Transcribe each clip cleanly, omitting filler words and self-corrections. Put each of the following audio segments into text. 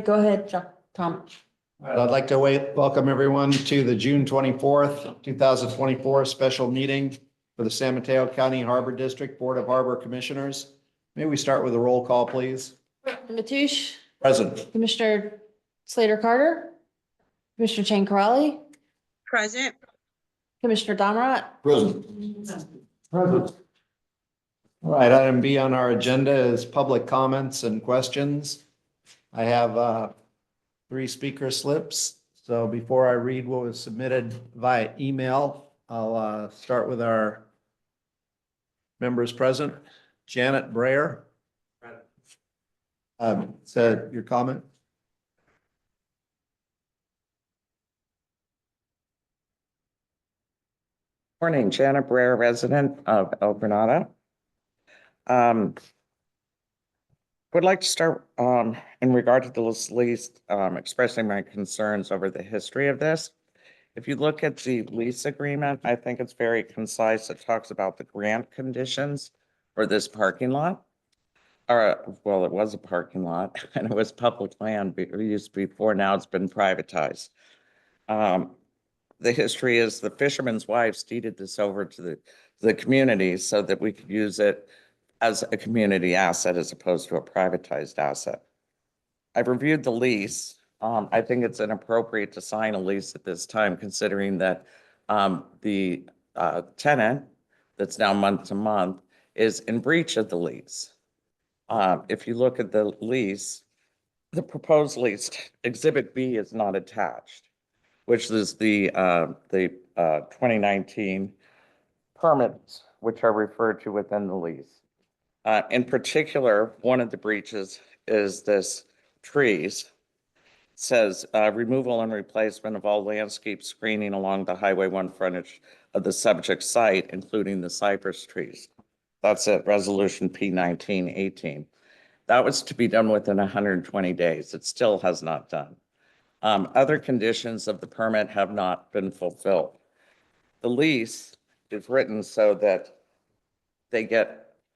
Go ahead, Tom. All right, I'd like to welcome everyone to the June 24th, 2024 special meeting for the San Mateo County Harbor District Board of Harbor Commissioners. May we start with a roll call, please? Mateusz, Present. Commissioner Slater Carter, Commissioner Chang Corrali, Present. Commissioner Domrat. Present. Present. All right, item B on our agenda is public comments and questions. I have 3 speaker slips. So before I read what was submitted via email, I'll start with our members present. Janet Brayer. Said your comment. Morning, Janet Brayer, resident of El Granada. Would like to start in regard to this lease, expressing my concerns over the history of this. If you look at the lease agreement, I think it's very concise. It talks about the grant conditions for this parking lot. Well, it was a parking lot and it was public land used before. Now it's been privatized. The history is the fishermen's wives deeded this over to the community so that we could use it as a community asset as opposed to a privatized asset. I've reviewed the lease. I think it's inappropriate to sign a lease at this time, considering that the tenant that's now month to month is in breach of the lease. If you look at the lease, the proposed lease, Exhibit B is not attached, which is the 2019 permits, which are referred to within the lease. In particular, one of the breaches is this trees. It says removal and replacement of all landscape screening along the Highway 1 frontage of the subject site, including the cypress trees. That's it, resolution P1918. That was to be done within 120 days. It still has not done. Other conditions of the permit have not been fulfilled. The lease is written so that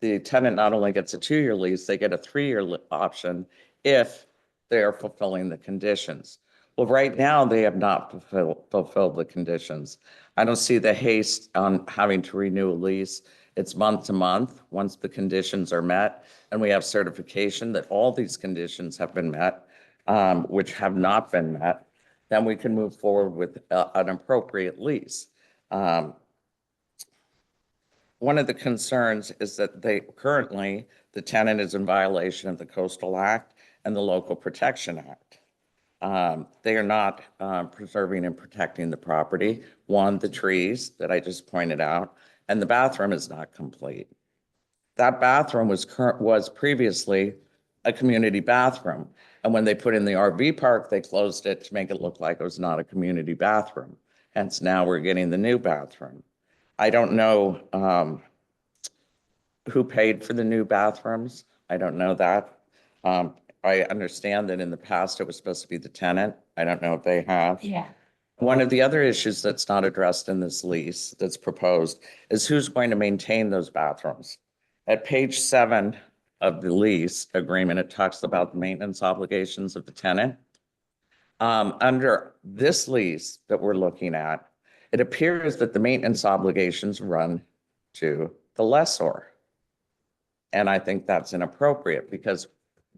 the tenant not only gets a 2-year lease, they get a 3-year option if they are fulfilling the conditions. Well, right now they have not fulfilled the conditions. I don't see the haste on having to renew a lease. It's month to month once the conditions are met, and we have certification that all these conditions have been met, which have not been met, then we can move forward with an appropriate lease. One of the concerns is that the tenant is in violation of the Coastal Act and the Local Protection Act. They are not preserving and protecting the property. One, the trees that I just pointed out, and the bathroom is not complete. That bathroom was previously a community bathroom. And when they put in the RV park, they closed it to make it look like it was not a community bathroom. Hence now we're getting the new bathroom. I don't know who paid for the new bathrooms. I don't know that. I understand that in the past it was supposed to be the tenant. I don't know if they have. Yeah. One of the other issues that's not addressed in this lease that's proposed is who's going to maintain those bathrooms. At page 7 of the lease agreement, it talks about the maintenance obligations of the tenant. Under this lease that we're looking at, it appears that the maintenance obligations run to the lessor. And I think that's inappropriate because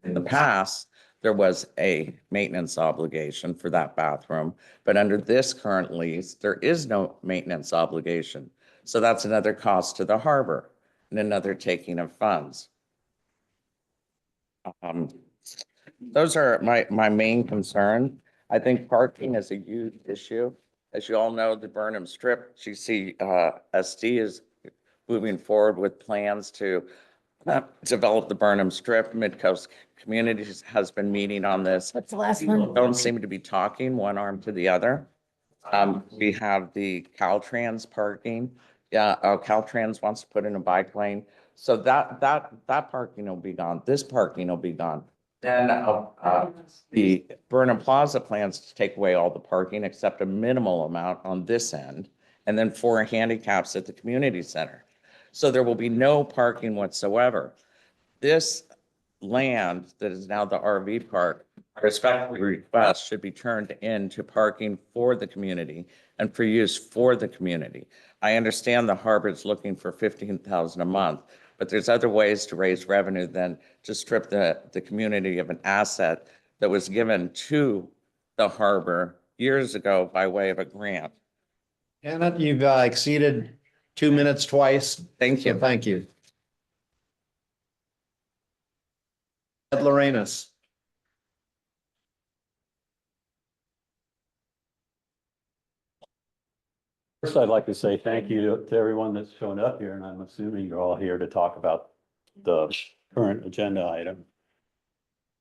in the past, there was a maintenance obligation for that bathroom, but under this current lease, there is no maintenance obligation. So that's another cost to the harbor and another taking of funds. Those are my main concern. I think parking is a huge issue. As you all know, the Burnham Strip, GCSD is moving forward with plans to develop the Burnham Strip. Midcoast Communities has been meeting on this. What's the last one? Don't seem to be talking one arm to the other. We have the Caltrans parking. Yeah, Caltrans wants to put in a bike lane. So that parking will be gone. This parking will be gone. Then the Burnham Plaza plans to take away all the parking except a minimal amount on this end, and then 4 handicaps at the community center. So there will be no parking whatsoever. This land that is now the RV park I respectfully request should be turned into parking for the community and for use for the community. I understand the harbor's looking for 15,000 a month, but there's other ways to raise revenue than to strip the community of an asset that was given to the harbor years ago by way of a grant. Janet, you've exceeded 2 minutes twice. Thank you. So thank you. Ed Lorenz. First, I'd like to say thank you to everyone that's shown up here, and I'm assuming you're all here to talk about the current agenda item.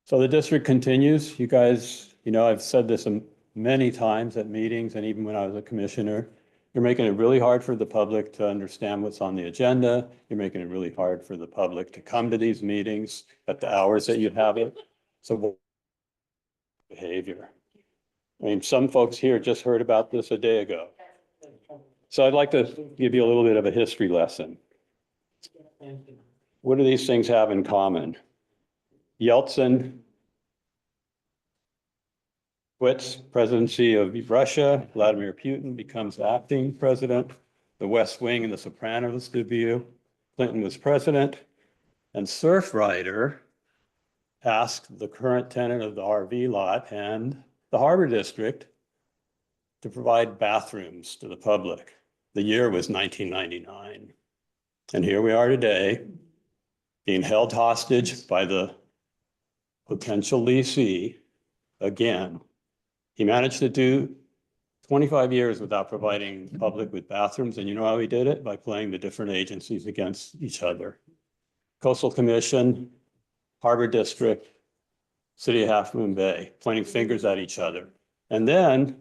So the district continues. You guys, I've said this many times at meetings and even when I was a commissioner, you're making it really hard for the public to understand what's on the agenda. You're making it really hard for the public to come to these meetings at the hours that you have it. So behavior. I mean, some folks here just heard about this a day ago. So I'd like to give you a little bit of a history lesson. What do these things have in common? Yeltsin quits presidency of Russia. Vladimir Putin becomes acting president. The West Wing and the Sopranos debut. Clinton was president. And Surfrider asked the current tenant of the RV lot and the Harbor District to provide bathrooms to the public. The year was 1999. And here we are today, being held hostage by the potential leasee again. He managed to do 25 years without providing the public with bathrooms. And you know how he did it? By playing the different agencies against each other. Coastal Commission, Harbor District, City of Half Moon Bay, pointing fingers at each other. And then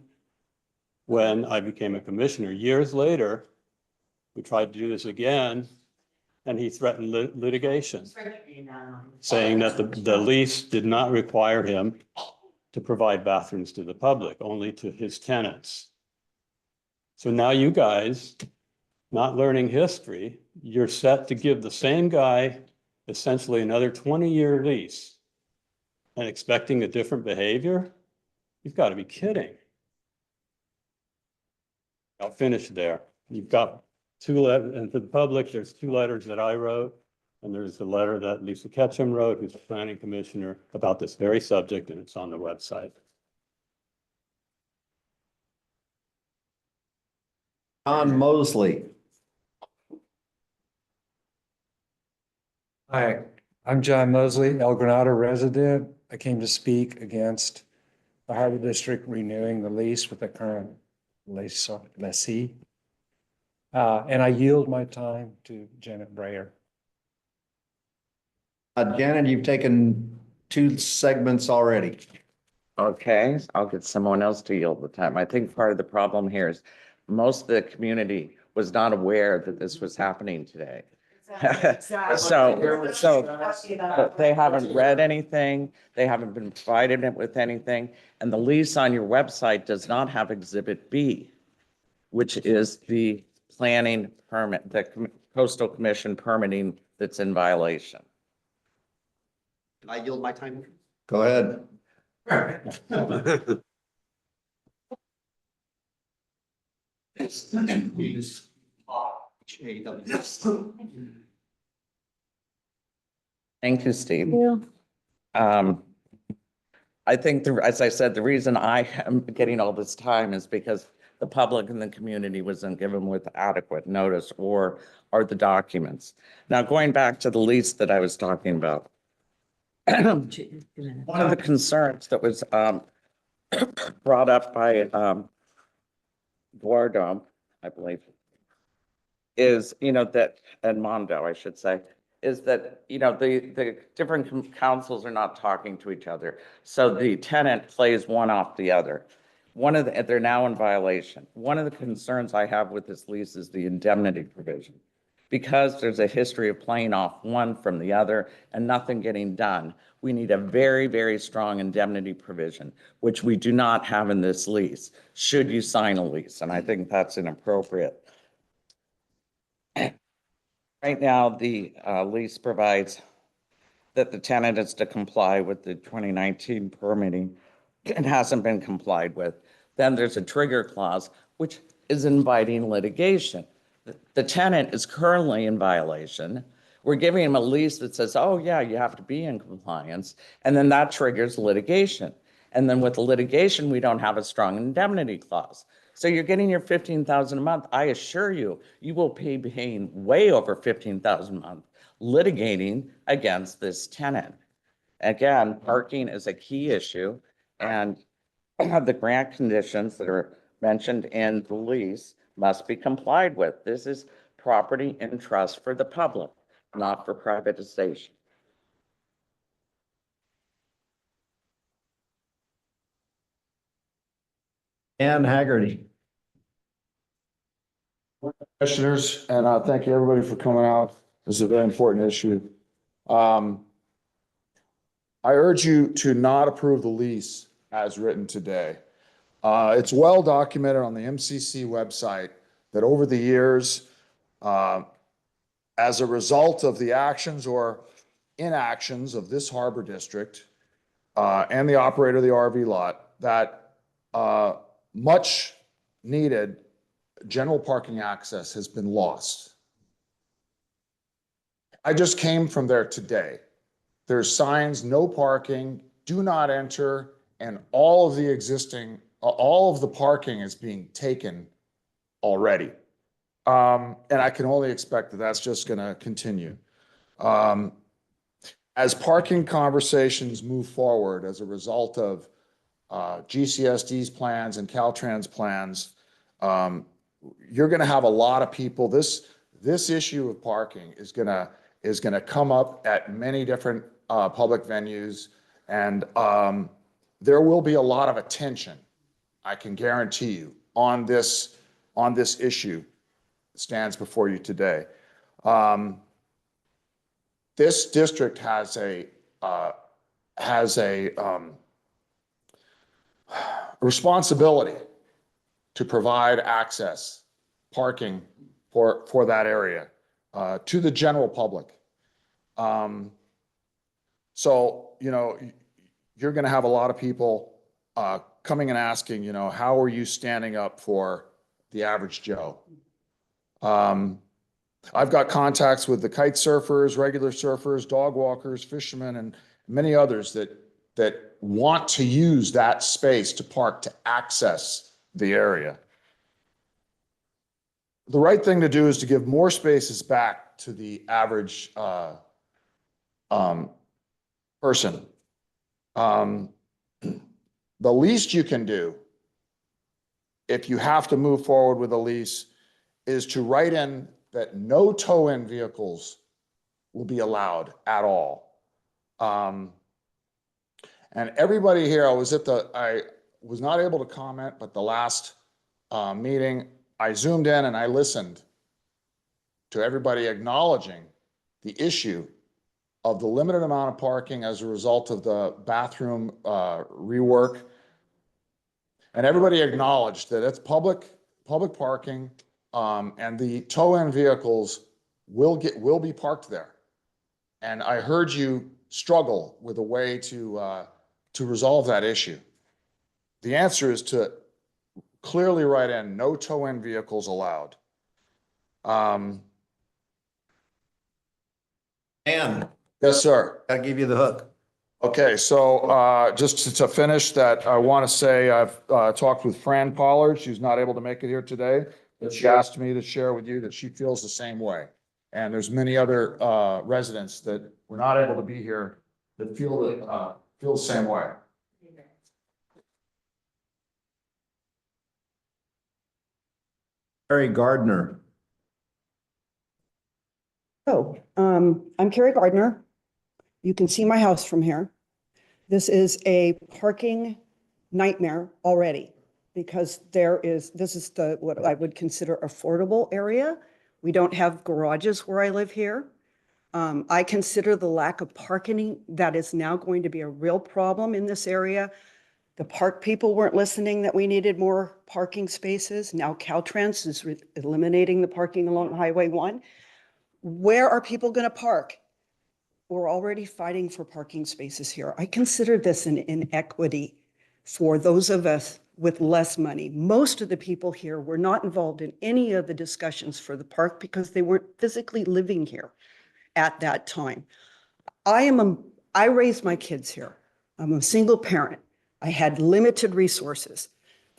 when I became a commissioner, years later, we tried to do this again, and he threatened litigation, saying that the lease did not require him to provide bathrooms to the public, only to his tenants. So now you guys, not learning history, you're set to give the same guy essentially another 20-year lease and expecting a different behavior? You've got to be kidding. I'll finish there. You've got two letters, and for the public, there's 2 letters that I wrote, and there's a letter that Lisa Ketchum wrote, who's the planning commissioner, about this very subject, and it's on the website. John Mosley. Hi, I'm John Mosley, El Granado resident. I came to speak against the Harbor District renewing the lease with the current lessee. And I yield my time to Janet Breyer. Janet, you've taken 2 segments already. Okay, I'll get someone else to yield the time. I think part of the problem here is most of the community was not aware that this was happening today. So they haven't read anything, they haven't been provided with anything, and the lease on your website does not have Exhibit B, which is the planning permit, the Coastal Commission permitting that's in violation. Can I yield my time? Go ahead. Thank you, Steve. Yeah. I think, as I said, the reason I am getting all this time is because the public and the community wasn't given with adequate notice or the documents. Now, going back to the lease that I was talking about, one of the concerns that was brought up by Guardo, I believe, is, that, and Mondo, I should say, is that, the different councils are not talking to each other. So the tenant plays one off the other. They're now in violation. One of the concerns I have with this lease is the indemnity provision. Because there's a history of playing off one from the other and nothing getting done, we need a very, very strong indemnity provision, which we do not have in this lease, should you sign a lease. And I think that's inappropriate. Right now, the lease provides that the tenant is to comply with the 2019 permitting and hasn't been complied with. Then there's a trigger clause, which is inviting litigation. The tenant is currently in violation. We're giving him a lease that says, oh yeah, you have to be in compliance. And then that triggers litigation. And then with the litigation, we don't have a strong indemnity clause. So you're getting your $15,000 a month. I assure you, you will be paying way over $15,000 a month litigating against this tenant. Again, parking is a key issue, and the grant conditions that are mentioned in the lease must be complied with. This is property in trust for the public, not for privatization. Ann Haggerty. Commissioners, and thank you everybody for coming out. This is a very important issue. I urge you to not approve the lease as written today. It's well documented on the MCC website that over the years, as a result of the actions or inactions of this harbor district and the operator of the RV lot, that much needed general parking access has been lost. I just came from there today. There's signs, no parking, do not enter, and all of the parking is being taken already. And I can only expect that that's just gonna continue. As parking conversations move forward as a result of GCSD's plans and Caltrans plans, you're gonna have a lot of people. This issue of parking is gonna come up at many different public venues, and there will be a lot of attention, I can guarantee you, on this issue that stands before you today. This district has a responsibility to provide access, parking for that area to the general public. So, you're going to have a lot of people coming and asking, how are you standing up for the average Joe? I've got contacts with the kite surfers, regular surfers, dog walkers, fishermen, and many others that want to use that space to park to access the area. The right thing to do is to give more spaces back to the average person. The least you can do, if you have to move forward with a lease, is to write in that no tow-in vehicles will be allowed at all. And everybody here, I was not able to comment, but the last meeting, I zoomed in and I listened to everybody acknowledging the issue of the limited amount of parking as a result of the bathroom rework. And everybody acknowledged that it's public parking, and the tow-in vehicles will be parked there. And I heard you struggle with a way to resolve that issue. The answer is to clearly write in no tow-in vehicles allowed. Ann, Yes, sir. I'll give you the hook. Okay, so just to finish that, I want to say I've talked with Fran Pollard. She's not able to make it here today, but she asked me to share with you that she feels the same way. And there's many other residents that were not able to be here that feel the same way. Harry Gardner. I'm Carrie Gardner. You can see my house from here. This is a parking nightmare already because this is what I would consider affordable area. We don't have garages where I live here. I consider the lack of parking that is now going to be a real problem in this area. The park people weren't listening that we needed more parking spaces. Now Caltrans is eliminating the parking along Highway 1. Where are people going to park? we're already fighting for parking spaces here. I consider this an inequity for those of us with less money. Most of the people here were not involved in any of the discussions for the park because they weren't physically living here at that time. I raised my kids here. I'm a single parent. I had limited resources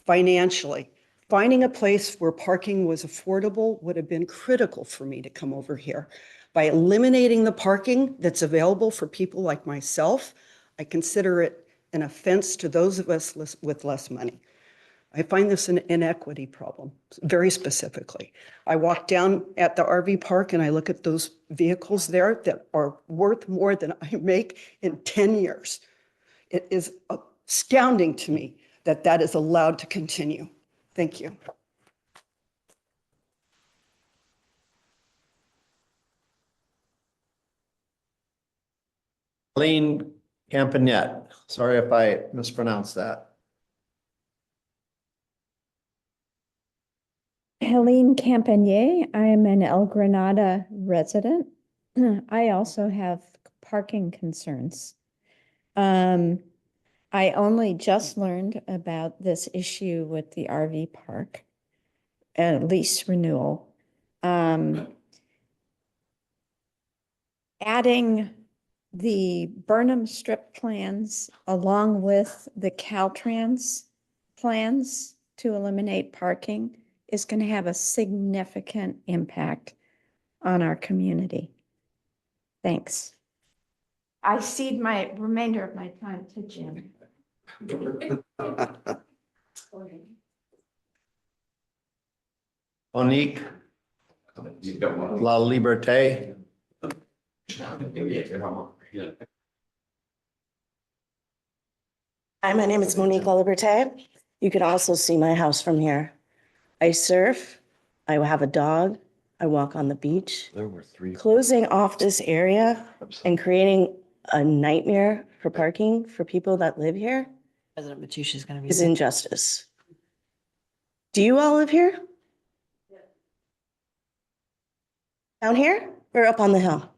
financially. Finding a place where parking was affordable would have been critical for me to come over here. By eliminating the parking that's available for people like myself, I consider it an offense to those of us with less money. I find this an inequity problem, very specifically. I walk down at the RV park and I look at those vehicles there that are worth more than I make in 10 years. It is astounding to me that that is allowed to continue. Thank you. Helene Campagnette, sorry if I mispronounced that. Helene Campagner, I am an El Granada resident. I also have parking concerns. I only just learned about this issue with the RV park and lease renewal. Adding the Burnham strip plans along with the Caltrans plans to eliminate parking is going to have a significant impact on our community. Thanks. I cede my remainder of my time to Jim. Monique La Liberté. Hi, my name is Monique Liberté. You can also see my house from here. I surf, I have a dog, I walk on the beach. There were three. Closing off this area and creating a nightmare for parking for people that live here President Matushi's going to be. is injustice. Do you all live here? Down here or up on the hill?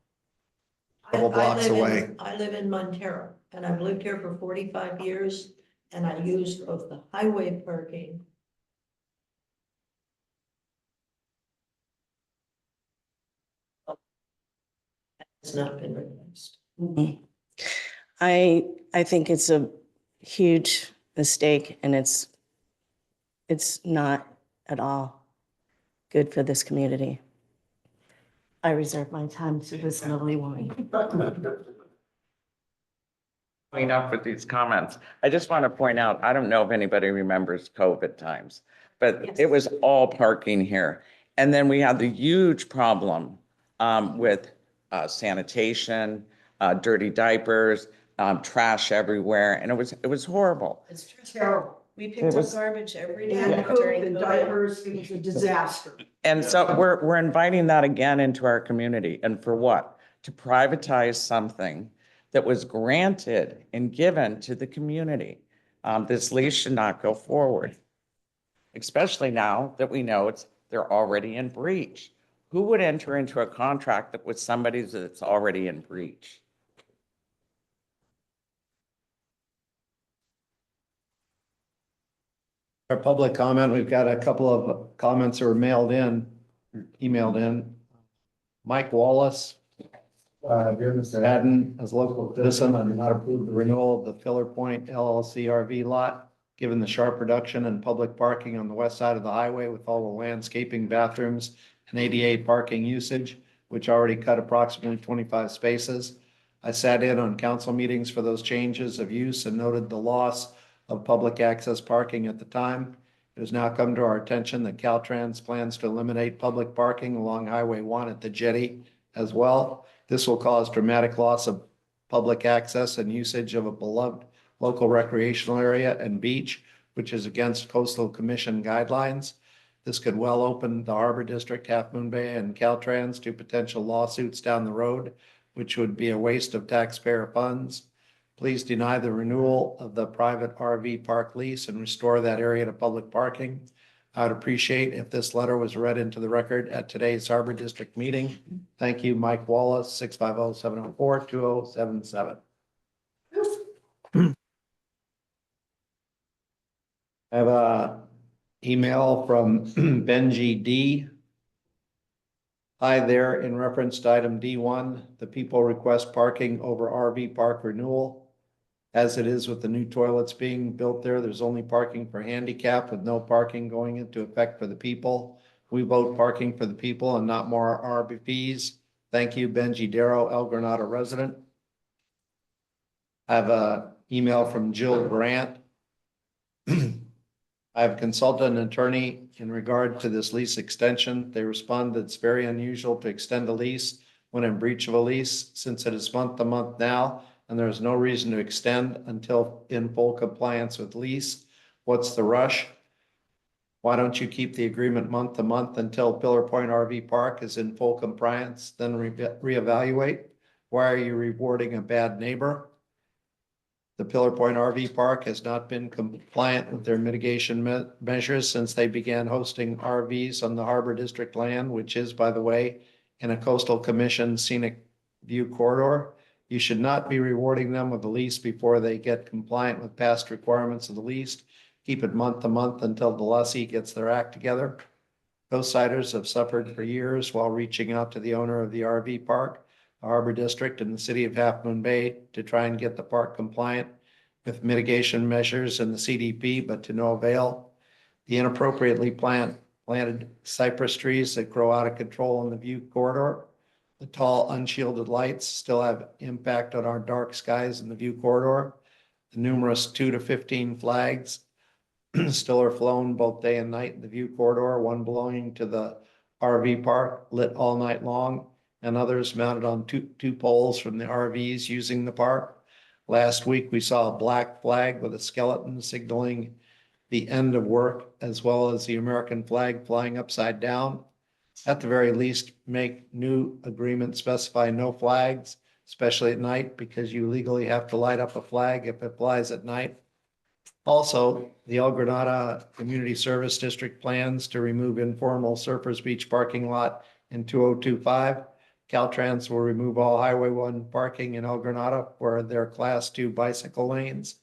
Couple blocks away. I live in Montero and I've lived here for 45 years and I used both the highway parking. It's not been replaced. I think it's a huge mistake and it's not at all good for this community. I reserve my time to this lovely woman. Clean up with these comments. I just want to point out, I don't know if anybody remembers COVID times, but it was all parking here. And then we had the huge problem with sanitation, dirty diapers, trash everywhere, and it was horrible. It's terrible. We It picked up was- garbage every day. And poop during and COVID. diapers, it was a disaster. And so we're inviting that again into our community. And for what? To privatize something that was granted and given to the community. This lease should not go forward. Especially now that we know they're already in breach. Who would enter into a contract that with somebody that's already in breach? Our public comment, we've got a couple of comments that were emailed in. Mike Wallace. Dear Mr. Haddon, as a local citizen, I do not approve the renewal of the Filler Point LLC RV lot, given the sharp reduction in public parking on the west side of the highway with all the landscaping, bathrooms, and ADA parking usage, which already cut approximately 25 spaces. I sat in on council meetings for those changes of use and noted the loss of public access parking at the time. It has now come to our attention that Caltrans plans to eliminate public parking along Highway 1 at the jetty as well. This will cause dramatic loss of public access and usage of a beloved local recreational area and beach, which is against Coastal Commission guidelines. This could well open the Harbor District, Half Moon Bay, and Caltrans to potential lawsuits down the road, which would be a waste of taxpayer funds. Please deny the renewal of the private RV park lease and restore that area to public parking. I'd appreciate if this letter was read into the record at today's Harbor District meeting. Thank you, Mike Wallace, 650-704-2077. I have a email from Benji D. Hi there, in reference to item D1, the people request parking over RV park renewal. As it is with the new toilets being built there, there's only parking for handicap with no parking going into effect for the people. We vote parking for the people and not more RV fees. Thank you, Benji Darrow, El Granada resident. I have a email from Jill Grant. I have consulted an attorney in regard to this lease extension. They responded it's very unusual to extend a lease when in breach of a lease, since it is month to month now, and there is no reason to extend until in full compliance with lease. What's the rush? Why don't you keep the agreement month to month until Pillar Point RV Park is in full compliance, then reevaluate? Why are you rewarding a bad neighbor? The Pillar Point RV Park has not been compliant with their mitigation measures since they began hosting RVs on the Harbor District land, which is, by the way, in a coastal commission scenic view corridor. You should not be rewarding them with a lease before they get compliant with past requirements of the lease. Keep it month to month until the lessee gets their act together. Coastsiders have suffered for years while reaching out to the owner of the RV park, the Harbor District, and the city of Half Moon Bay to try and get the park compliant with mitigation measures in the CDP, but to no avail. The inappropriately planted cypress trees that grow out of control in the view corridor, the tall unshielded lights still have impact on our dark skies in the view corridor. The numerous 2 to 15 flags still are flown both day and night in the view corridor, one belonging to the RV park lit all night long, and others mounted on two poles from the RVs using the park. Last week, we saw a black flag with a skeleton signaling the end of work, as well as the American flag flying upside down. At the very least, make new agreements specify no flags, especially at night, because you legally have to light up a flag if it flies at night. Also, the El Granada Community Service District plans to remove informal Surfers Beach parking lot in 2025. Caltrans will remove all Highway 1 parking in El Granada for their Class 2 bicycle lanes.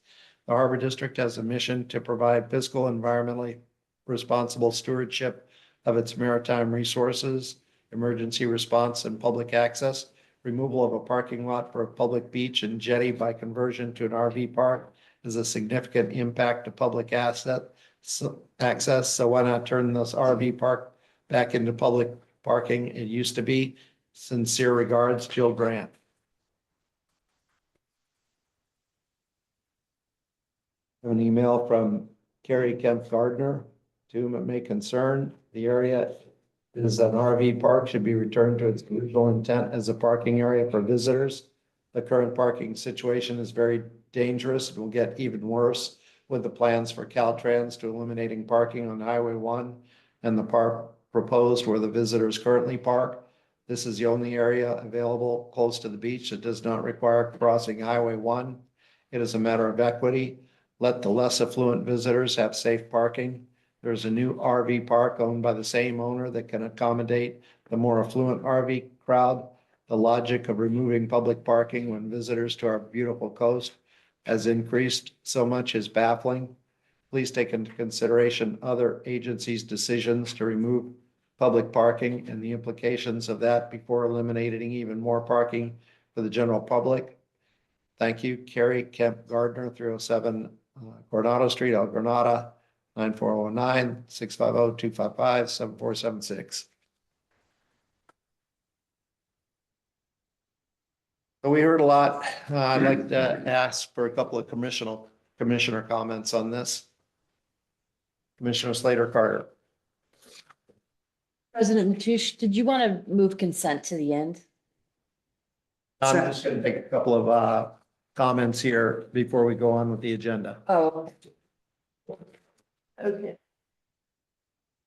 The Harbor District has a mission to provide fiscal, environmentally responsible stewardship of its maritime resources, emergency response, and public access. Removal of a parking lot for a public beach and jetty by conversion to an RV park is a significant impact to public access. So why not turn this RV park back into public parking it used to be? Sincere regards, Jill Grant. An email from Carrie Kemp Gardner, to whom it may concern. The area is an RV park, should be returned to its original intent as a parking area for visitors. The current parking situation is very dangerous and will get even worse with the plans for Caltrans to eliminating parking on Highway 1 and the park proposed where the visitors currently park. This is the only area available close to the beach that does not require crossing Highway 1. It is a matter of equity. Let the less affluent visitors have safe parking. There's a new RV park owned by the same owner that can accommodate the more affluent RV crowd. The logic of removing public parking when visitors to our beautiful coast has increased so much is baffling. Please take into consideration other agencies' decisions to remove public parking and the implications of that before eliminating even more parking for the general public. Thank you, Carrie Kemp Gardner, 307 Coronado Street, El Granada, 9409 650 255 7476. So we heard a lot. I'd like to ask for a couple of commissioner comments on this. Commissioner Slater Carter. President Matoush, did you want to move consent to the end? I'm just going to make a couple of comments here before we go on with the agenda. Oh, Okay.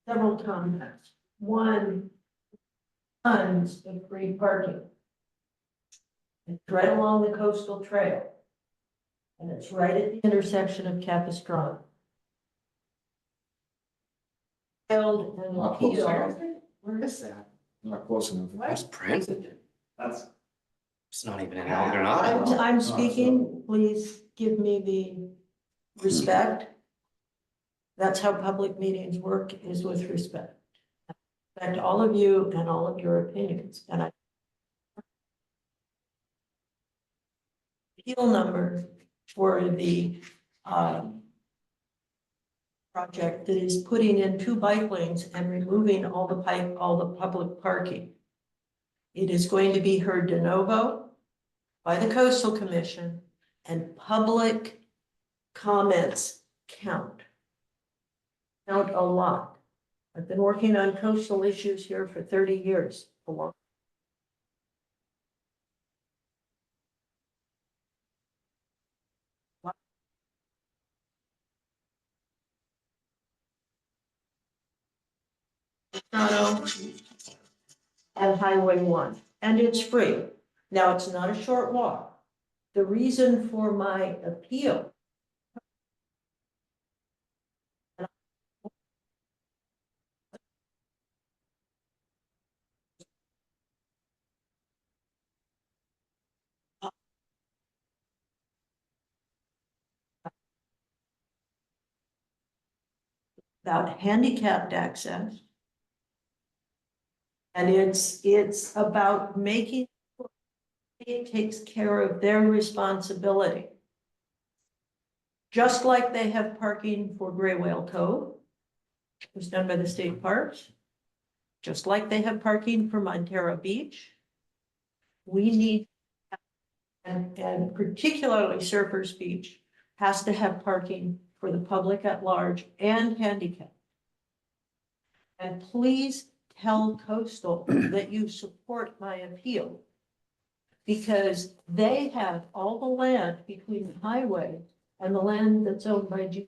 Several comments. One, tons of free parking. It's right along the coastal trail. And it's right at the intersection of Capistrano. filed an Not close. appeal. Where is that? Not close enough. Who's president? That's, it's not even in El I'm, Granada. I'm speaking, please give me the respect. That's how public meetings work, is with respect. Respect all of you and all of your opinions, and I appeal number for the, project that is putting in 2 bike lanes and removing all the public parking. It is going to be heard de novo by the Coastal Commission, and public comments count. Count a lot. I've been working on coastal issues here for 30 years. A long. And Highway 1, and it's free. Now, it's not a short walk. The reason for my appeal about handicapped access, and it's about making sure it takes care of their responsibility. Just like they have parking for Gray Whale Cove, which was done by the state parks, just like they have parking for Montero Beach. We need, and particularly Surfers Beach, has to have parking for the public at large and handicap. And please tell Coastal that you support my appeal, because they have all the land between the highway and the land that's owned by G.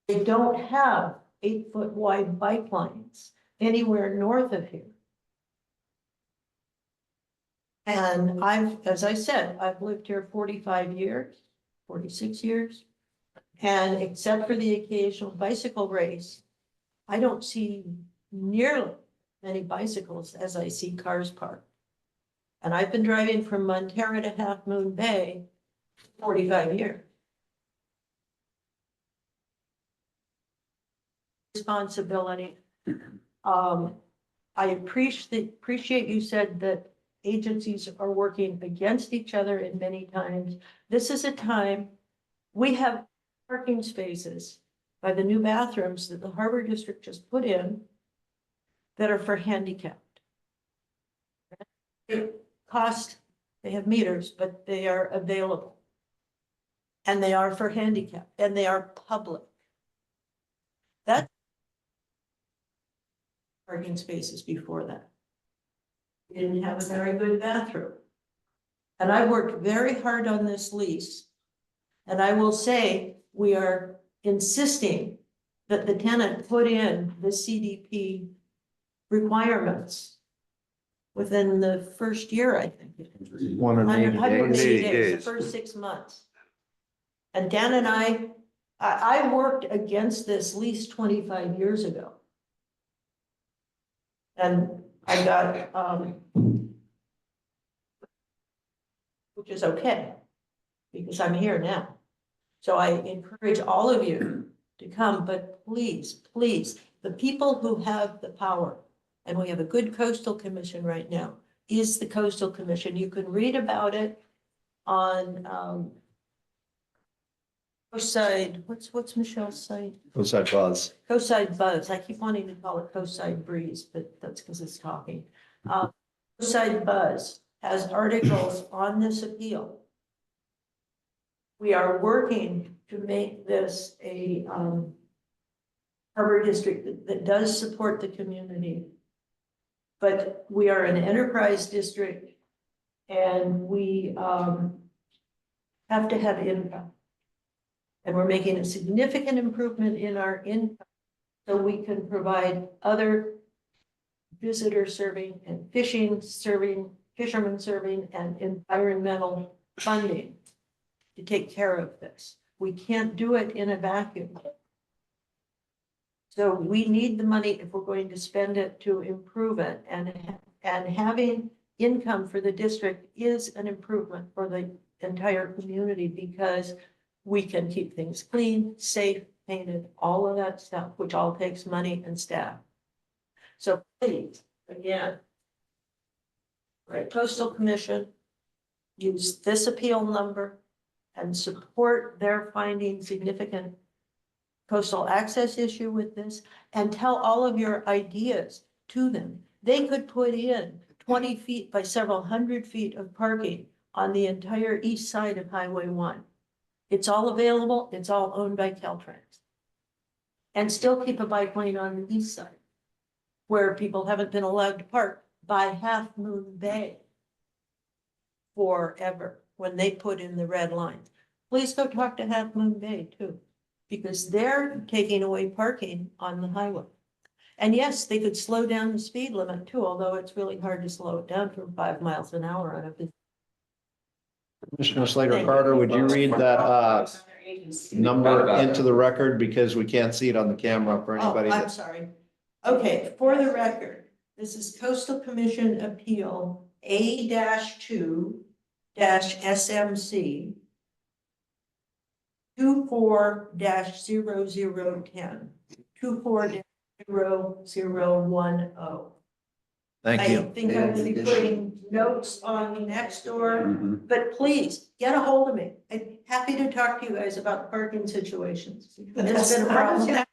They don't have 8-foot wide bike lines anywhere north of here. And as I said, I've lived here 45 years, 46 years. And except for the occasional bicycle race, I don't see nearly many bicycles as I see cars parked. And I've been driving from Montero to Half Moon Bay 45 years. Responsibility. I appreciate you said that agencies are working against each other in many times. This is a time we have parking spaces by the new bathrooms that the Harbor District just put in that are for handicapped. It cost, they have meters, but they are available. And they are for handicap, and they are public. That's parking spaces before that. We didn't have a very good bathroom. And I worked very hard on this lease. And I will say, we are insisting that the tenant put in the CDP requirements within the first year, I think. 180 days, the first 6 months. And Dan and I worked against this lease 25 years ago. And I got, which is okay, because I'm here now. So I encourage all of you to come, but please, please, the people who have the power, and we have a good coastal commission right now, is the Coastal Commission. You can read about it on Coastside, what's Michelle's site? Coastside Buzz. Coastside Buzz. I keep wanting to call it Coastside Breeze, but that's because it's talking. Coastside Buzz has articles on this appeal. We are working to make this a harbor district that does support the community. But we are an enterprise district, and we have to have income. And we're making a significant improvement in our income so we can provide other visitor serving and fishermen serving and environmental funding to take care of this. We can't do it in a vacuum. So we need the money if we're going to spend it to improve it, and having income for the district is an improvement for the entire community because we can keep things clean, safe, painted, all of that stuff, which all takes money and staff. So please, again, right, Coastal Commission, use this appeal number and support their finding significant coastal access issue with this, and tell all of your ideas to them. They could put in 20 feet by several hundred feet of parking on the entire east side of Highway 1. It's all available, it's all owned by Caltrans. And still keep a bike lane on the east side, where people haven't been allowed to park by Half Moon Bay forever, when they put in the red lines. Please go talk to Half Moon Bay too, because they're taking away parking on the highway. And yes, they could slow down the speed limit too, although it's really hard to slow it down from 5 miles an hour on a busy. Commissioner Slater Carter, would you read that number into the record because we can't see it on the camera for anybody? Oh, I'm sorry. Okay, for the record, this is Coastal Commission Appeal A-2-SMC 24-0010, 24-0010. Thank I you. think I'm gonna be putting notes on the next door, Mhm. but please get a hold of me. I'm happy to talk to you guys about parking situations. It's been a problem. Yeah,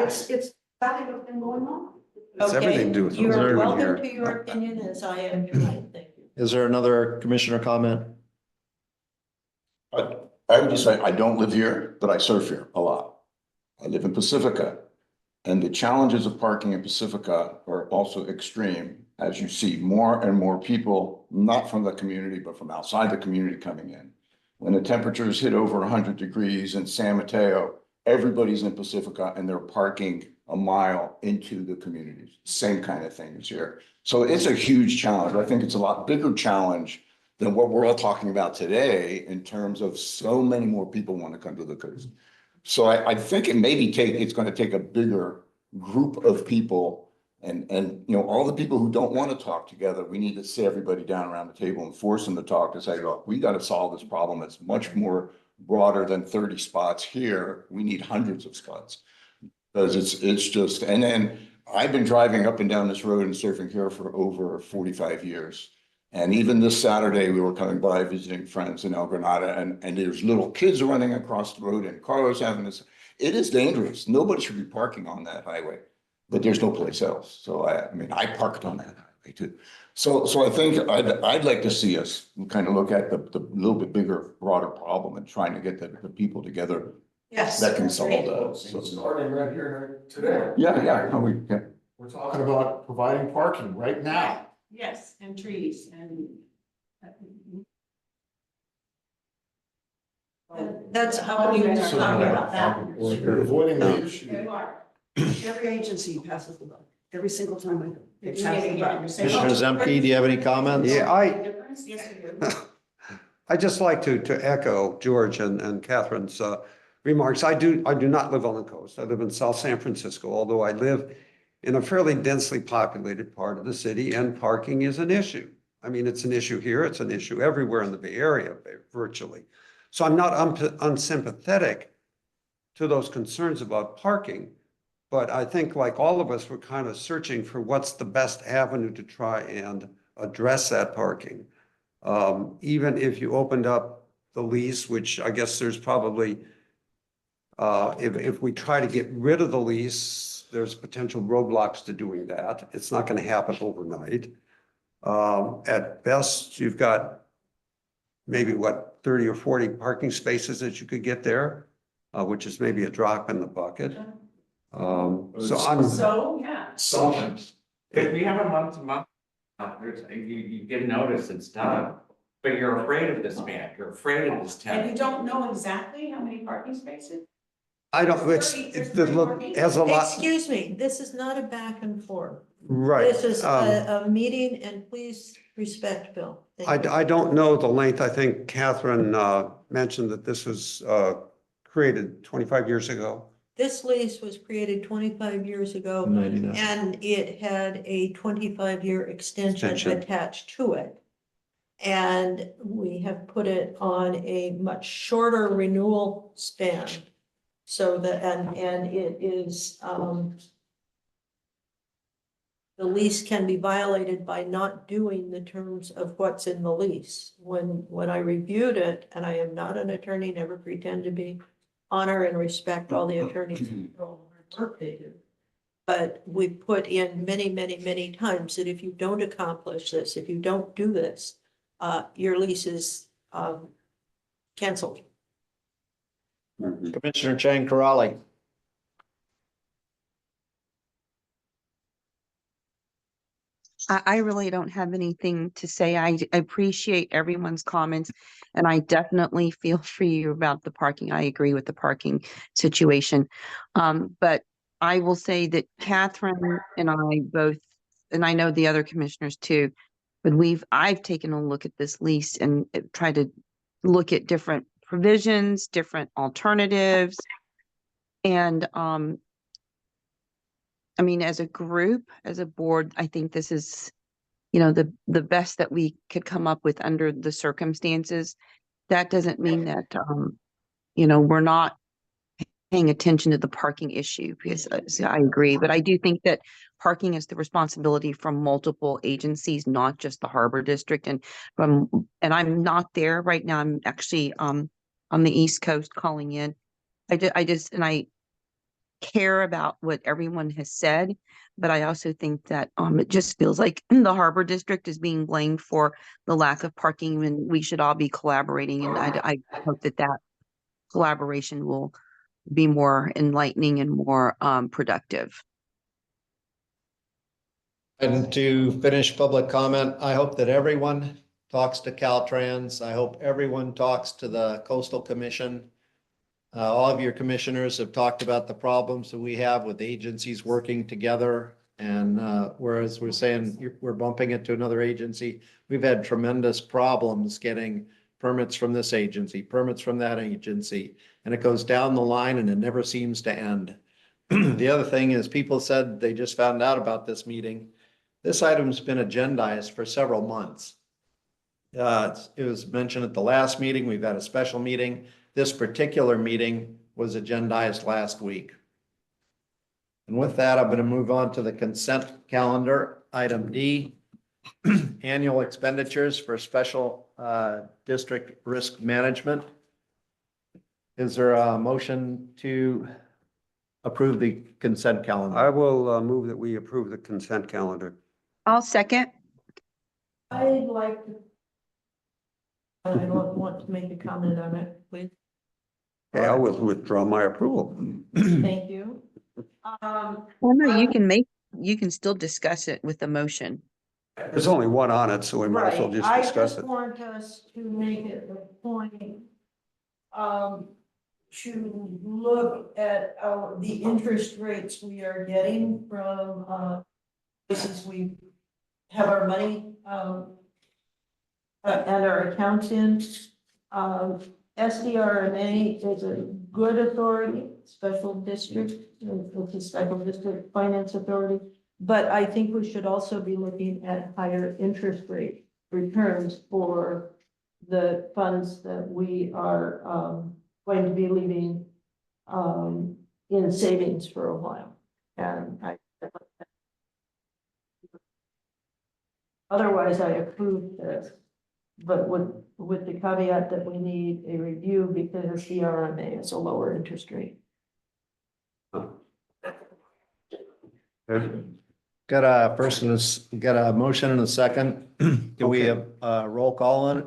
it's exactly what's been going on. It's everything to do with Okay, you're Those are- welcome to your opinion as I am tonight. Thank you. Is there another commissioner comment? I would just say, I don't live here, but I surf here a lot. I live in Pacifica. And the challenges of parking in Pacifica are also extreme, as you see more and more people, not from the community, but from outside the community coming in. When the temperatures hit over 100 degrees in San Mateo, everybody's in Pacifica and they're parking a mile into the communities. Same kind of thing is here. So it's a huge challenge. I think it's a lot bigger challenge than what we're all talking about today in terms of so many more people want to come to the coast. So I think it's going to take a bigger group of people and, all the people who don't want to talk together, we need to sit everybody down around the table and force them to talk to say, look, we got to solve this problem. It's much more broader than 30 spots here. We need hundreds of spots. Because it's just, and then I've been driving up and down this road and surfing here for over 45 years. And even this Saturday, we were coming by visiting friends in El Granada and there's little kids running across the road and cars having this. It is dangerous. Nobody should be parking on that highway, but there's no place else. So I parked on that highway too. So I think I'd like to see us kind of look at the little bit bigger, broader problem and trying to get the people together Yes. that can solve that. So, Starting right here today. yeah. We're talking about providing parking right now. Yes, and trees and. That's how we are talking about that. You're avoiding the issue. Every agency passes the buck, every single time I go. They pass the buck. Commissioner Zemke, do you have any comments? Yeah, Yes, we do. I just like to echo George and Catherine's remarks. I do not live on the coast. I live in South San Francisco, although I live in a fairly densely populated part of the city, and parking is an issue. I mean, it's an issue here, it's an issue everywhere in the Bay Area, virtually. So I'm not unsympathetic to those concerns about parking, but I think like all of us, we're kind of searching for what's the best avenue to try and address that parking. Even if you opened up the lease, which I guess there's probably, if we try to get rid of the lease, there's potential roadblocks to doing that. It's not going to happen overnight. At best, you've got maybe 30 or 40 parking spaces that you could get there, which is maybe a drop in the bucket. Yeah. Sometimes. If we have a month to month, you get notice, it's done. But you're afraid of this man, you're afraid of this And you tenant. don't know exactly how many parking spaces? I don't, it's the look, has a lot, Excuse me, this is not a back and forth. right. This is a meeting, and please respect Bill. Thank you. I don't know the length. I think Catherine mentioned that this was created 25 years ago. This lease was created 25 years ago, 99. and it had a 25-year extension Extension. attached to it. And we have put it on a much shorter renewal span. So that, and it is, the lease can be violated by not doing the terms of what's in the lease. When I reviewed it, and I am not an attorney, never pretend to be, honor and respect all the attorneys for all the work they do. But we put in many, many, many times that if you don't accomplish this, if you don't do this, your lease is canceled. Commissioner Chang Corrali. I really don't have anything to say. I appreciate everyone's comments, and I definitely feel for you about the parking. I agree with the parking situation. But I will say that Catherine and I both, and I know the other commissioners too, but I've taken a look at this lease and tried to look at different provisions, different alternatives. And I mean, as a group, as a board, I think this is, the best that we could come up with under the circumstances. That doesn't mean that, we're not paying attention to the parking issue, because I agree, but I do think that parking is the responsibility from multiple agencies, not just the Harbor District. And I'm not there right now. I'm actually on the East Coast calling in. I care about what everyone has said, but I also think that it just feels like the Harbor District is being blamed for the lack of parking, and we should all be collaborating. And I hope that collaboration will be more enlightening and more productive. And to finish public comment, I hope that everyone talks to Caltrans. I hope everyone talks to the Coastal Commission. All of your commissioners have talked about the problems that we have with agencies working together. And whereas we're saying we're bumping it to another agency, we've had tremendous problems getting permits from this agency, permits from that agency, and it goes down the line and it never seems to end. The other thing is, people said they just found out about this meeting. This item's been agendized for several months. It was mentioned at the last meeting. We've had a special meeting. This particular meeting was agendized last week. And with that, I'm going to move on to the consent calendar. Item D, annual expenditures for special district risk management. Is there a motion to approve the consent calendar? I will move that we approve the consent calendar. I'll second. I'd like to. I don't want to make a comment on it, please. Okay, I will withdraw my approval. Thank you. Well, no, you can still discuss it with the motion. There's only one on it, so we might as well just I discuss just it. want us to make it a point to look at the interest rates we are getting from places we have our money and our accounts in. SDRMA is a good authority, special district, it's a special district finance authority. But I think we should also be looking at higher interest rate returns for the funds that we are going to be leaving in savings for a while. And otherwise, I approve this, but with the caveat that we need a review because the RMA is a lower interest rate. Got a motion and a second. Can we have a roll call on it?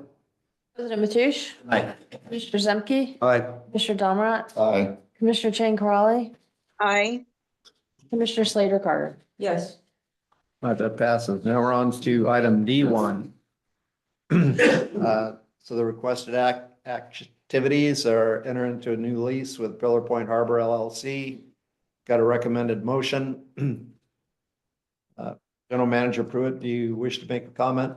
President Mateusz? Aye. Commissioner Zemke? Aye. Commissioner Domrat? Aye. Commissioner Chang Corrali? Aye. Commissioner Slater Carter? Yes. All right, that passes. Now we're on to item D1. So the requested activities or enter into a new lease with Pillar Point Harbor LLC. Got a recommended motion. General Manager Pruitt, do you wish to make a comment?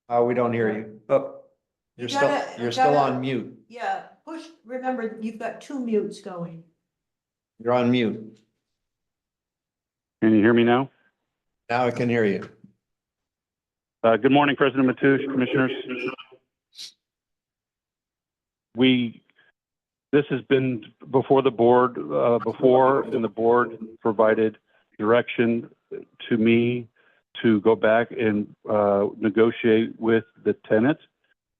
We don't hear you. Oh, You're gotta- still gotta- on mute. Yeah, push, remember, you've got 2 mutes going. You're on mute. Can you hear me now? Now I can hear you. Good morning, President Mateusz, Commissioners. This has been before the board before, and the board provided direction to me to go back and negotiate with the tenant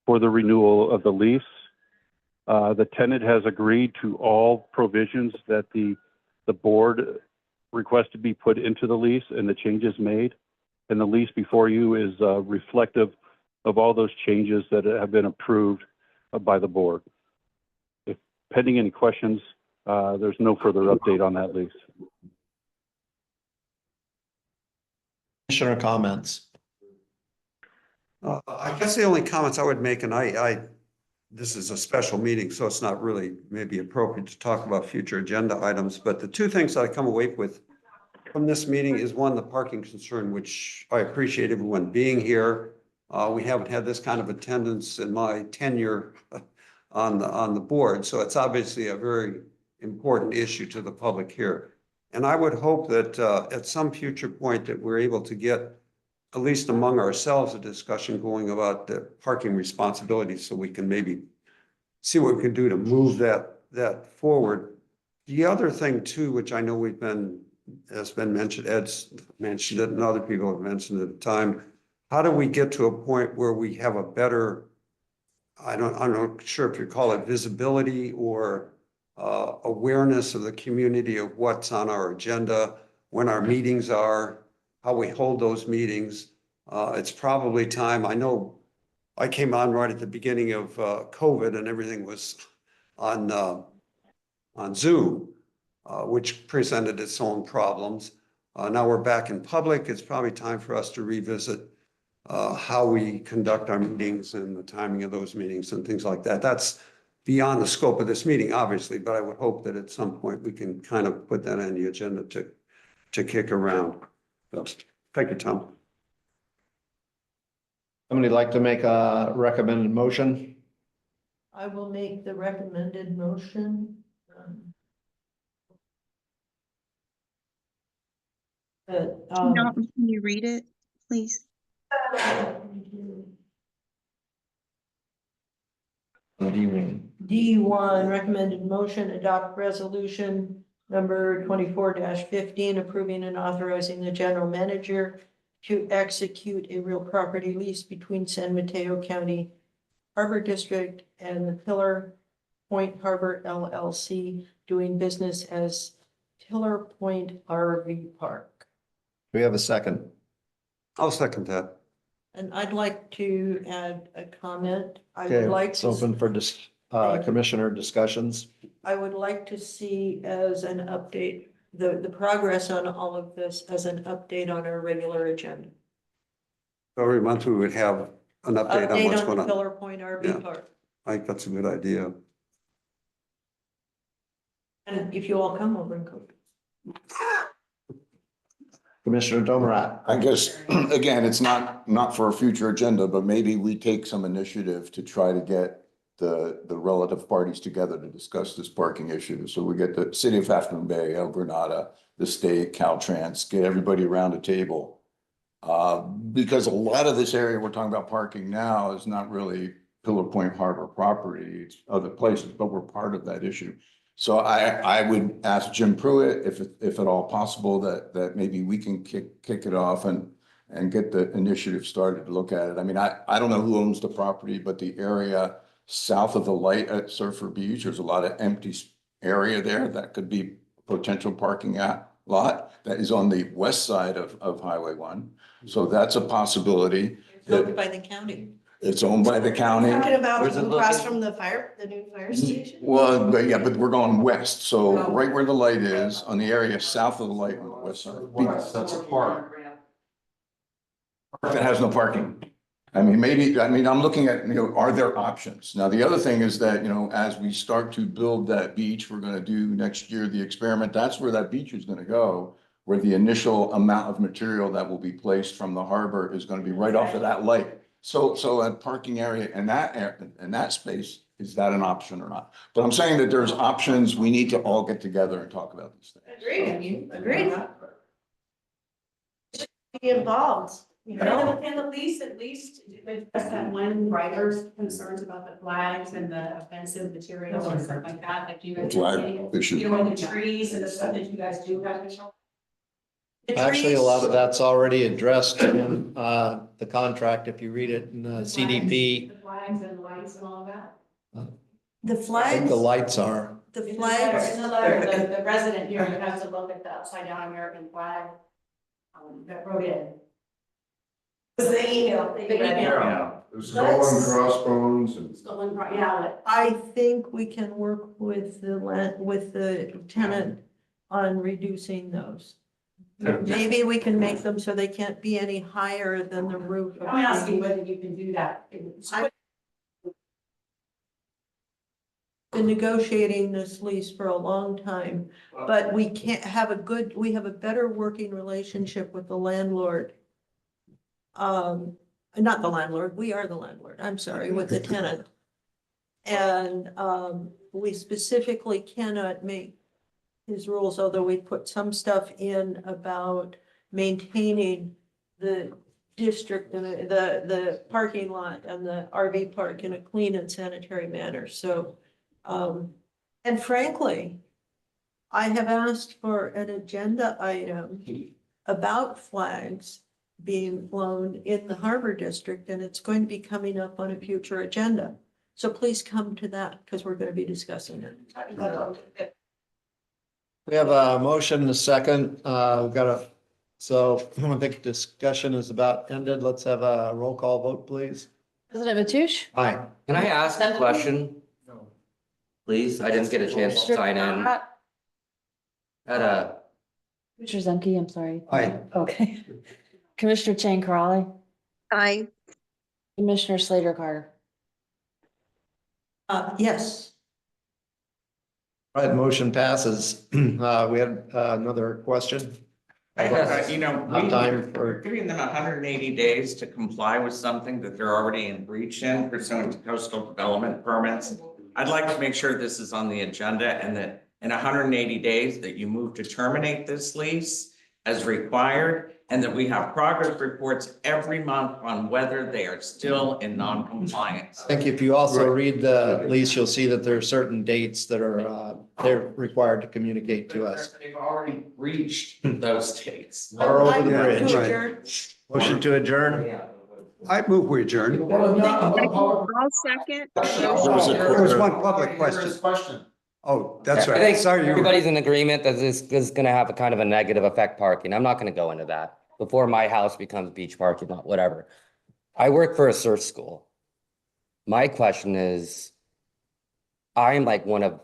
for the renewal of the lease. The tenant has agreed to all provisions that the board requested be put into the lease and the changes made. And the lease before you is reflective of all those changes that have been approved by the board. If pending any questions, there's no further update on that lease. Commissioner comments. I guess the only comments I would make, and this is a special meeting, so it's not really maybe appropriate to talk about future agenda items, but the two things that I come away with from this meeting is one, the parking concern, which I appreciate everyone being here. We haven't had this kind of attendance in my tenure on the board, so it's obviously a very important issue to the public here. And I would hope that at some future point that we're able to get, at least among ourselves, a discussion going about the parking responsibilities, so we can maybe see what we can do to move that forward. The other thing too, which I know has been mentioned, Ed's mentioned it and other people have mentioned it at the time. How do we get to a point where we have a better, I'm not sure if you call it visibility or awareness of the community of what's on our agenda, when our meetings are, how we hold those meetings. It's probably time. I know I came on right at the beginning of COVID and everything was on Zoom, which presented its own problems. Now we're back in public. It's probably time for us to revisit how we conduct our meetings and the timing of those meetings and things like that. That's beyond the scope of this meeting, obviously, but I would hope that at some point we can kind of put that on the agenda to kick around. So, thank you, Tom. Somebody like to make a recommended motion? I will make the recommended motion. Can you read it, please? D1, recommended motion, adopt resolution number 24-15, approving and authorizing the general manager to execute a real property lease between San Mateo County Harbor District and the Pillar Point Harbor LLC, doing business as Pillar Point RV Park. Do we have a second? I'll second that. And I'd like to add a comment. I Okay, would like it's to, open for commissioner discussions. I would like to see as an update, the progress on all of this as an update on our regular agenda. Every month we would have an update on what's Update on going the on. Pillar Point RV Yeah. Park. I think that's a good idea. And if you all come over and cook. Commissioner Domerat. I guess, again, it's not for a future agenda, but maybe we take some initiative to try to get the relative parties together to discuss this parking issue. So we get the city of Half Moon Bay, El Granada, the state, Caltrans, get everybody around the table. Because a lot of this area we're talking about parking now is not really Pillar Point Harbor property, it's other places, but we're part of that issue. So I would ask Jim Pruitt, if at all possible, that maybe we can kick it off and get the initiative started to look at it. I mean, I don't know who owns the property, but the area south of the light at Surfer Beach, there's a lot of empty area there that could be potential parking lot that is on the west side of Highway 1. So that's a possibility. It's owned by the county. It's owned by the county. Talking about Where's it across located? from the new fire station? Well, but we're going west, so right where the light is, on the area south of the light on the west side. That's a park. park that has no parking. I mean, maybe, I mean, I'm looking at, are there options? Now, the other thing is that, as we start to build that beach, we're gonna do next year, the experiment, that's where that beach is gonna go, where the initial amount of material that will be placed from the harbor is gonna be right off of that lake. So a parking area in that space, is that an option or not? But I'm saying that there's options, we need to all get together and talk about these things. Agreed. Be involved, you know? And the lease, at least, address that one writer's concerns about the flags and the offensive materials and stuff like that, like you guys. Flag issue. You know, the trees and the stuff that you guys do have to show. Actually, a lot of that's already addressed in the contract, if you read it in the CDP. The flags and lights and all of that. The I think flags, the lights are. the In flags. the letter, the resident here has to look at the upside down American flag that wrote in. It was the email. The email. Skull and crossbones and. Stolen, yeah. I think we can work with with the tenant on reducing those. Maybe we can make them so they can't be any higher than the roof. of I'm asking the- whether you can do that. I've been negotiating this lease for a long time, but we can't have we have a better working relationship with the landlord. Not the landlord, we are the landlord, I'm sorry, with the tenant. And, we specifically cannot make his rules, although we put some stuff in about maintaining the district and the parking lot and the RV park in a clean and sanitary manner, so. And frankly, I have asked for an agenda item about flags being flown in the harbor district, and it's going to be coming up on a future agenda. So please come to that, because we're going to be discussing it. We have a motion, a second, we've got so I think discussion is about ended. Let's have a roll call vote, please. President Matoush? Aye. Can I ask a question? Please, I didn't get a chance to sign in. Commissioner Zemke, I'm sorry. Aye. Okay. Commissioner Chang Crawley, Aye. Commissioner Slater Carter. Yes. All right, motion passes. We had another question. Not time for- we're giving them 180 days to comply with something that they're already in breach in pursuant to coastal development permits. I'd like to make sure this is on the agenda and that in 180 days that you move to terminate this lease as required, and that we have progress reports every month on whether they are still in non-compliance. I think if you also read the lease, you'll see that there are certain dates that are, they're required to communicate to us. They've already reached those dates. Or over the I move bridge. to adjourn. Motion to adjourn. I move we adjourn. I'll second. There was one public question. Oh, that's I right. think Sorry, you were. everybody's in agreement that this is gonna have a kind of a negative effect parking. I'm not gonna go into that before my house becomes beach parking lot, whatever. I work for a surf school. My question is, I'm like one of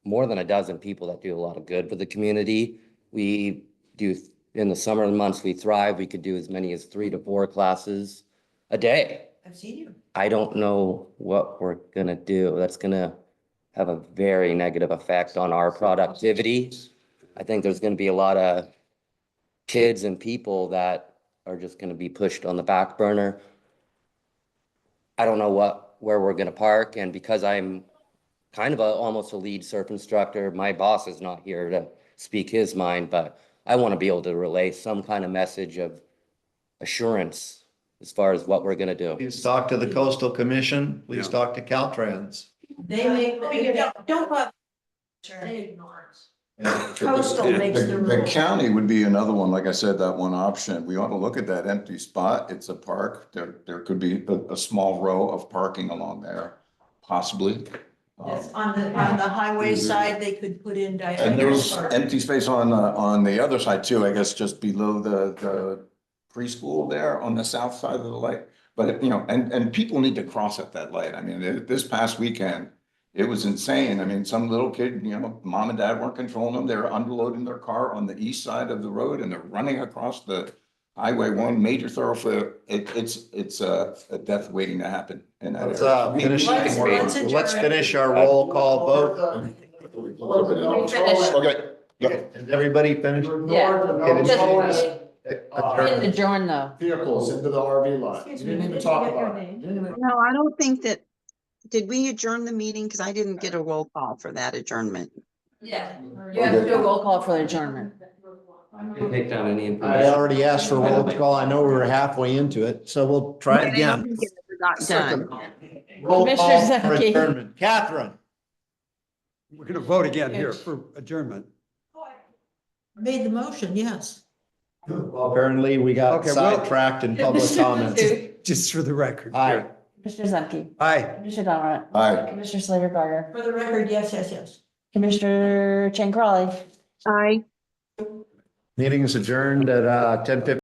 more than a dozen people that do a lot of good for the community. We do, in the summer months, we thrive. We could do as many as 3 to 4 classes a day. I've seen you. I don't know what we're gonna do. That's gonna have a very negative effect on our productivity. I think there's gonna be a lot of kids and people that are just gonna be pushed on the back burner. I don't know where we're gonna park, and because I'm kind of almost a lead surf instructor, my boss is not here to speak his mind, but I want to be able to relay some kind of message of assurance as far as what we're gonna do. Please talk to the Coastal Commission. Please talk to Caltrans. They make, don't bother. They ignore us. Coastal makes the The rules. county would be another one, like I said, that one option. We ought to look at that empty spot. It's a park. There could be a small row of parking along there, possibly. Yes, on the highway side, they could put in And diagonal there's park. empty space on the other side too, I guess, just below the preschool there on the south side of the lake. But, and people need to cross at that light. I mean, this past weekend, it was insane. I mean, some little kid, mom and dad weren't controlling them. They were unloading their car on the east side of the road and they're running across the Highway 1, major thoroughfare, it's a death waiting to happen. And that Let's, area. finish, Let's let's adjourn. finish our roll call vote. Okay, go. Is everybody finished? Yeah. Okay, did you- Adjourn. Adjourn though. Vehicles into the RV lot. You didn't even talk about it. No, I don't think that, did we adjourn the meeting? Because I didn't get a roll call for that adjournment. Yeah. You have to do a roll call for the adjournment. Take down any I information. already asked for roll call. I know we were halfway into it, so we'll try it I don't again. think it ever got done. Roll Commissioner call for Zaki. adjournment. Catherine? We're going to vote again here for adjournment. Made the motion, yes. Well, apparently we got Okay, well- sidetracked in public comments. Just for the record. Aye. Commissioner Zaki. Aye. Commissioner Donald. Aye. Commissioner Slater Barger. For the record, yes. Commissioner Chang Crawley. Aye. Meeting is adjourned at 10:50.